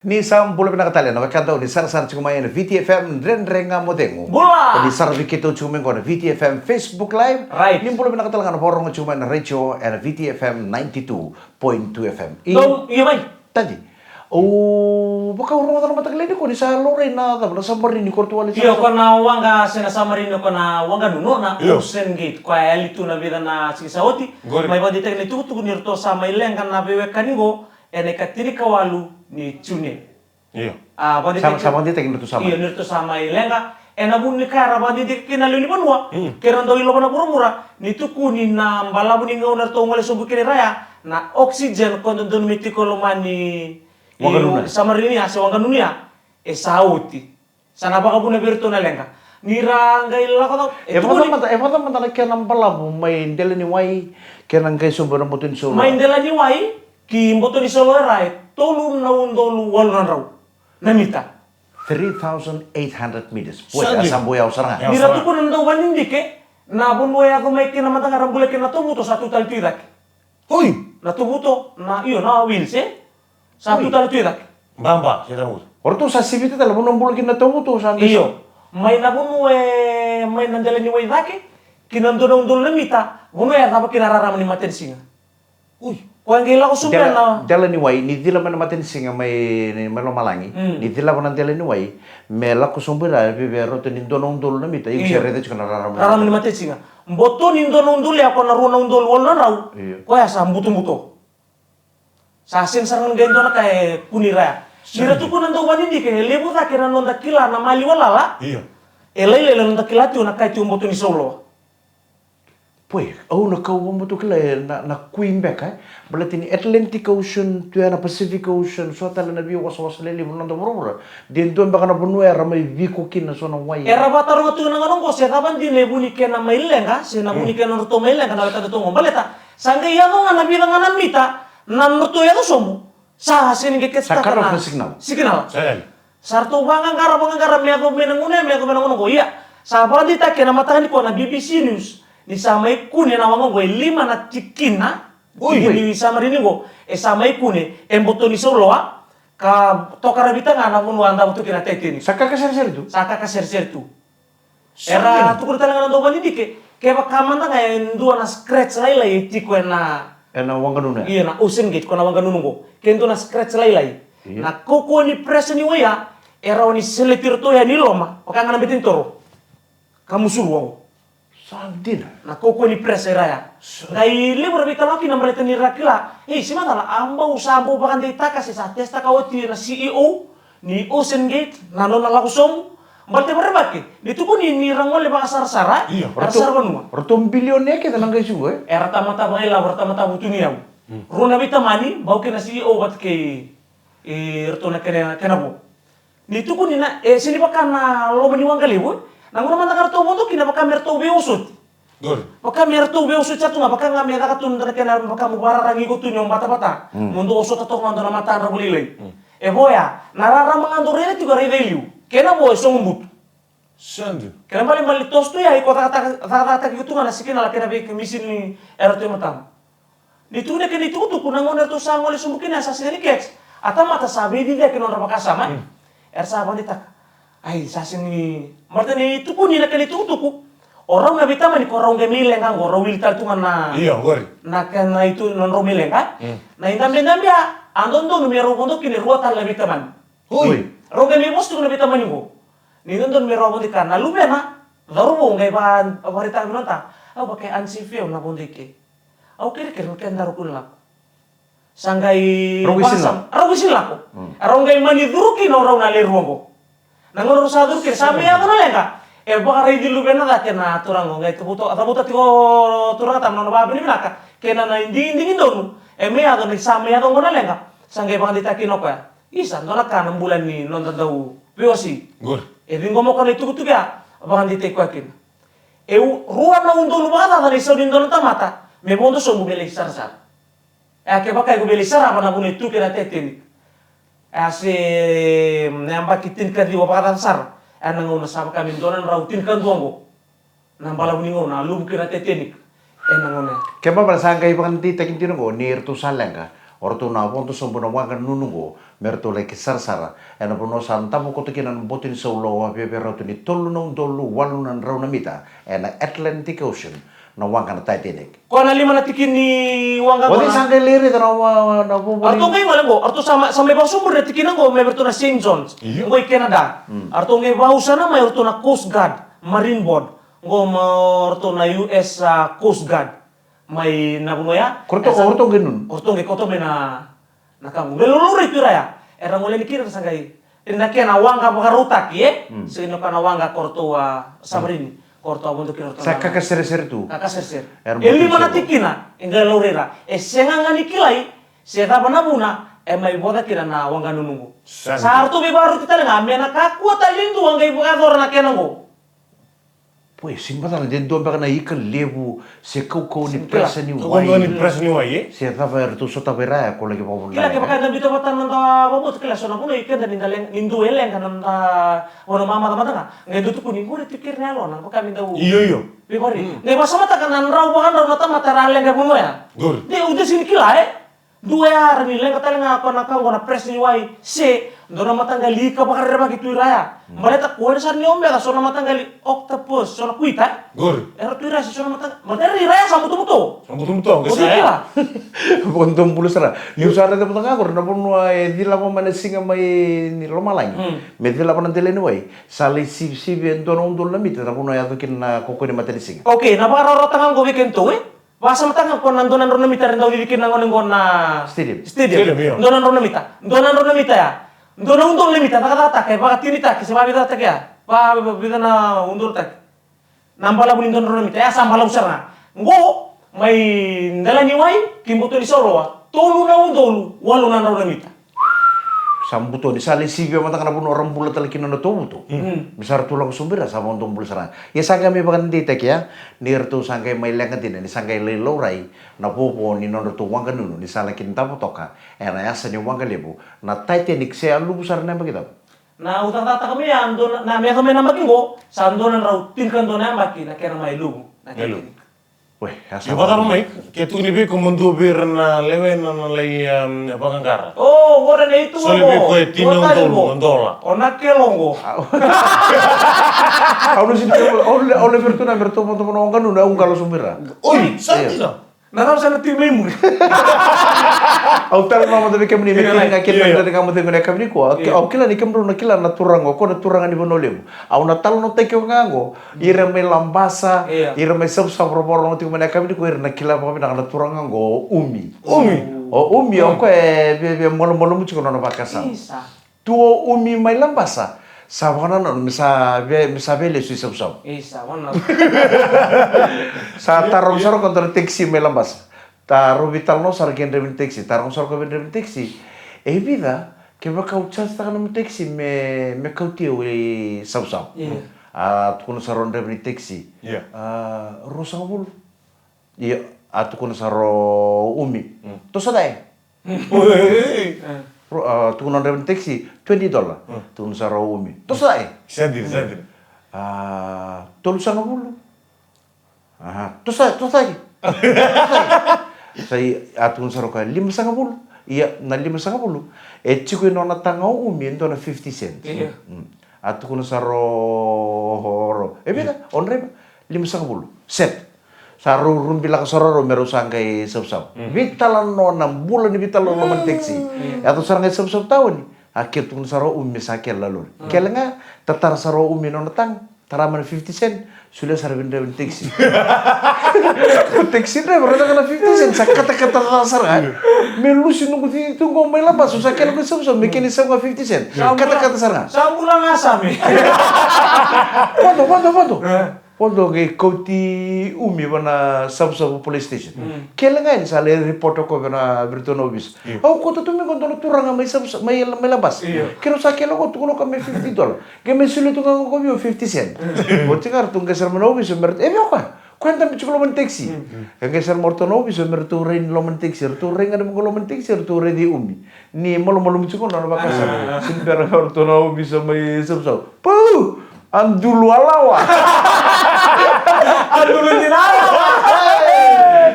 Ni sam bula pinakatalian na kanta ni sar chumay na VTFM renrenga modengo. Bula! Di sar vikito chumay ko na VTFM Facebook Live. Right. Ni bula pinakatalian na porong chumay na radio and VTFM 92.2 FM. Dong, iya bay. Tadi. Oh, baka urong na matagal ko ni sa Lorraine na tabla sa marin ni Cortuali. Iyo ko na wanga sinasama rin ko na wanga nuno na Iyo. Ocean Gate. Kwa alitu na vida na sigisauti. Gori. May paditek ni tutu nirto sa may lengan na bewe kaningo. Ene katiri kawalu ni Chune. Iya. Sama dia tekin itu sama. Iyo nirto sa may lenga. Ena bun ni kara paditek kinalo ni banwa. Keran daw ilo na mura ni tuku ni na mbalabu ni ngaw nirto ngole subu kini raya. Na oxygen kondo don mitikolomani. Wanganunia. Samarini asa wanganunia sauti sana baka buna berto na lenga niranga illa ko Evata mata kaya nang balabu may dela ni wai kaya nang kay sumber ng butin solo. maindela ni wai ki mboto ni solo rai tolu na undolu walunan raw namita 3,800 meters. Pwede Saan asam boya usaranga. Ya. niratu ko nang dawan hindi ke na bunwaya ko may kinamata nga rambule kinatubuto sa tutal tirak Uy! natubuto na iyo na wilse sa Uy. tutal tirak Bamba, siya tayo. Orto sa sibiti tala mo nang bulkin na to sa iyo may nabunwe may nandala ni wai dake kinando na undol namita bunwe tapa kinararaman ni matensinga Uy! Kung gila ko sumpen na Dela ni wai ni dila man matin singa may malangi. Ni dila man dela ni wai mela ko sumber bibero to ni donong dolo na mita yung Iyo. sere to kana raram. raram ni matensinga mboto ni ndo nundul ya ko naruwa na undol wal na raw Iyo. ko ya sa mbuto sa sinsangan gendo na kay kunira sira tu kunan do wani ke lebu ta kena nonda kila na mali walala Iya. elai nonda kila tu na kay tu mboto ni solo Poi, na kau mo to kila na Queen back ay. Berarti ni Atlantic Ocean, tu na Pacific Ocean, so tala na biyo was leli mo nando mura. Din tuan baka na bunwe ramay biko kin na so na wai. era bataro nga tu na nganong ko siya taban di lebu ni kena mailenga siya na buni kena ruto mailenga na kata tungo baleta sangga iya nga na bilang nga namita nan ruto ya to somo sa hasin ke Sa kesta cut off kana na signal. signal Saya. sarto bangang gara me ako menangun ko iya sa parang dita kena matahan ko na BBC News ni samay kune na wango go lima na tikina Uy, ni samarini go samay kune emboto ni soloa ka tokara bita nga na bunu anda butu kina teteni Saka ka ser tu. saka ka ser tu era tu kurta nga ndo bani dike ke ba kamanda nga ndua na scratch lai tiko na Na wang kanuna. iya na Ocean Gate ko na wanga nunungo kendo na scratch lai Iya. na koko ni press ni waya era ni seletir to ya ni loma o kanga na bitin toro kamu suruh Sandin. na koko ni press era ya na ile bora bita laki na maleta ni rakila si mata amba usambo bakan de takas sa testa kawati na CEO ni Ocean Gate na nona la kusom balte berbaki dituku ni rangol le baka sara-sara Iya, sara banua Orto bilionnya kita nang kay suwe. era tamata baila bertamata butuni yau runa bita mani bau kena CEO bat ke erto na kena bo ni tuku ni na sini baka na lo meniwang kali bo nanguna mata karto bo to kina baka merto be usut Gori. baka merto be usut catu nga baka nga mera katun na kena baka mubara rangi ko tunyo bata-bata mundo usut to ngando na mata ra bulilay boya nararamang ando rene tigo value kena bo sombut Sandu. kena bali tos tu ya iko kata gitu nga nasikin ala kena be misin ni erto matam Nitu ne kena itu tu kunangon erto sangol sumbukin asa sini keks ata mata sabi di dia kena ora sama ersa abang ditak ai sasini marta ni itu pun ni kena itu tuku orang na bitama ni korong gemile kan goro wilta tu na Iya, Gori. na kena itu non romile kan na indam ya andon do numero bondo kini ruatan la bitaman Uy! roge mi bos tu na bitaman ngo ni don mero bondi kan na lume na daru bo ngai ban barita minonta au pakai ansifio na bondi ke au kere kere ken daru kunla sanggai rogisin lako aronggai mani duruki no rauna le ruongo nangono sa duruki sabe ya no lenga baka rai dilu bena da kena turango ngai tubuto atabuta tiko turanga tam no babe ni naka kena na inding donu me ya ni same ya ngona lenga sanggai baka ditaki no ka isa no kan bulan ni non tandau biosi Gori. ringo mo kono tuku ya baka diteko akin ruan na undolu bata dari so dindo tamata me bondo so mubele sar ke baka go bele sara bana bune tu kena teteni ase namba kitin ka di wapatan sar ana ngona saba kami donan rautin kan duango nambala buningo na lum kena teteni ngona Kaya ba sangkay pa kanti takin tinungo ni Erto Salanga. Orto na ponto so bona wanga nunungo merto le kisar-sara ena pono santa mo koto kinan botin solo wa pe roto ni tolu non tolu walu nan rauna mita ena Atlantic Ocean na wanga na Titanic. Ko na lima na tikin ni wanga Odi ko. sangke liri na po Arto ngay malang arto sama may sumber na tikinan ko may berto na St. John's. Iya. Ngoy Canada. Arto ngay sana may arto na Coast Guard, Marine Board. Ngo arto na US Coast Guard. May nabuno ya. orto genun. Orto ngay koto may na kamu. Leluluri pira ya. Era mulai nikir sangay. Inda kena wanga pagarutak ye. Sino kana wanga korto Samarini. Korto abunto kirto. Sa kakasere-sere tu. Kakasir. Ermo Eli tu mana sabo. tikina enga laurera. Senga ngani kilai. Seta panabuna mai boda kira na wanga nunungu. Santi. Sarto be baru kita lenga mena kaku talindu wanga ibu kador na kenango. Pois sim badala den do na ika lebu se kau ni Simpla. presa ni Kau ni wai. press ni wai. Se tava ertu so tava era ko lagi pa Kila ke pakai nabi to batan nanda babut kila sona kuno ikan dan nindu eleng kan nanda wono mama tamata ngai dutu kuning ko tikir ne alo nang pakai minta u. Iyo. Be bari. Ngai basa mata kan nan rau bakan rau mata mata raleng ke kuno ya. Gor. Dia udah sini kila dua ya ni leng kata leng apa nak kau na press ni wai se dona mata ngali ka bakar reba gitu raya. Maleta ko sa ni ombe ka sona mata ngali octopus sona kuita. Gor. Era tu raya sona mata mata raya sa mutu-mutu. Sambut mutu Odi kila. Bontom pulu sara. Ni usara de potang agor na pun wai di la mana singa mai ni loma lang. Me di la pana tele ni wai. Sali si vento no undul na mita na pun ya to kin na koko ni mata singa. Oke, na baka tangan ko weekend to Basa matanga ko nandonan ron namita rin daw dibikin ng oneng na Stadium. Stadium, iya. Donan ron namita. Donan ron namita ya. Donan undol namita nakatata kay baka tinita kasi babi tata kaya. Ba bida na undol tak. Nambala bunin donan ron namita ya sambala usar na. Ngo may ndala ni wai kimboto ni soro tolu na undol walu na ron namita. Sambuto di sali si mata kana pun orang pula tali kina to buto. Misar tulang sumbira sa bontom pula sara. Ya sangka mi bakan di tek ya. Nir tu sangka mai lengan tin ni sangka le lorai na popo ni no to wanga nunu ni sala kin tapo toka. Era ya sanyo wanga lebu. Na Titanic se alu besar na begitu. Na utang tata kami ya andon na me kami na makingo sa andonan raw tinkan donan baki na kaya may lugo. Lugo. Weh, ya Yo bata mai ke tu ni be ko mundu bir na lewe na lay abangangara. Oh, ora na itu So lebih ko tinong tolu ndola. Ona kelongo. Aulo si ole vertuna verto mo mo wanga nunu un kalo sumbira. Oi, santina. Naraw sa natin memori. Au tar no mo de kemni me Iya, kina kina de kamu de ngene kamni ko. Au kila ni kemru na kila na turango ko na turanga ni bonolem. Au na tal no tekyo ngango. Ira me lambasa, Iya. ira me sab sab robor no tiku me kamni ko ira na kila pa na turanga ngo umi. Umi. O umi o ko be molo molo mu chiko na bakasa. Isa. Tuo umi mai lambasa. Sabana no misa be le su sab sab. Isa, wana. Sa tarong saro kontra taxi me lambasa. Taro vital no sar gen revin taxi, tarong sar ko revin taxi. E vida que va cauchar sta no taxi me cautio e sab sab. Iya. Tukun saron revin taxi. Iya. Rosabul. Iya, tukun saro umi. To sadai. Oi. Tukun revin taxi $20. Tukun saro umi. To sadai. Sadir, sadir. Tolu sana bulu. To sadai. Sai atun saro ka 5,50. Iya, na 5,50. E chiku no na tanga umi ndo na 50 cents. Iya. Atun saro horo. E beda onre 5,50. Set. Saro rumbila ka soro meru sangkai sab-sab. Vitalan no na bulan vitalan no man taxi. Atun sarang sab-sab tahun. Akhir tun saro umi sakel lalu. Kelenga tatar saro umi no na tang. Taraman 50 cent. Sudah sarabin revin taxi. Taxi driver ada kena 50 cent. Kata-kata kasar kan. Melusi nunggu itu ngomel apa? Susah kena kesem-sem. Bikin isem 50 cent. Kata-kata kasar kan. Sa bulan asam eh. Quando? Quando che koti umi wana sab-sab police station. Kelengan sale report ko na Briton Obis. Au ko to tumi kondo turanga may sab may labas. Kero sa kelo ko tuno kami $50. Kami sulit ko ko 50 cent. Boti kar tung kesar manobi sumer. Ka. Kwenta mi chuklo man taxi. Yang kesar morto nobi sumer tu rain lo man taxi. Tu rain ada mo man taxi tu rain di umi. Ni molo mi chuklo na bakasa. Simper morto nobi sa may sab-sab. Pu! Andulu alawa. Aduh lu dinala.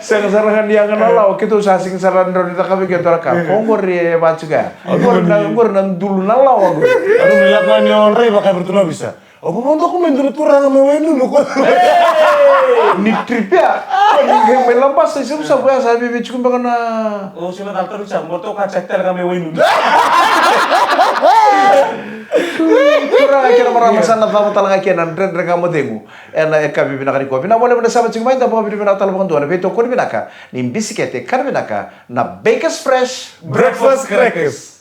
Sekarang dia kenal lah, kita sasing saran dari kami kita raka. Kongor ya baca Gor nang dulu nalau aku. Aduh nilakman yang rey pakai bertuna bisa. Aku mau aku main dulu kurang sama dulu kok. Ni trip ya. Ni melampas sih susah gua sabi bicu na. Oh, sila tal terus jam moto kacek tel kami winu. Kurang akhirnya meramasan na tamu talang akhirnya nandre kamu dengu. Ena kami binaka ni ko. Bina boleh benda sama cing main tapi kami bina talang bukan tuan. Beto ko binaka. Ni bisikete kan binaka na Bakers Fresh Breakfast crackers.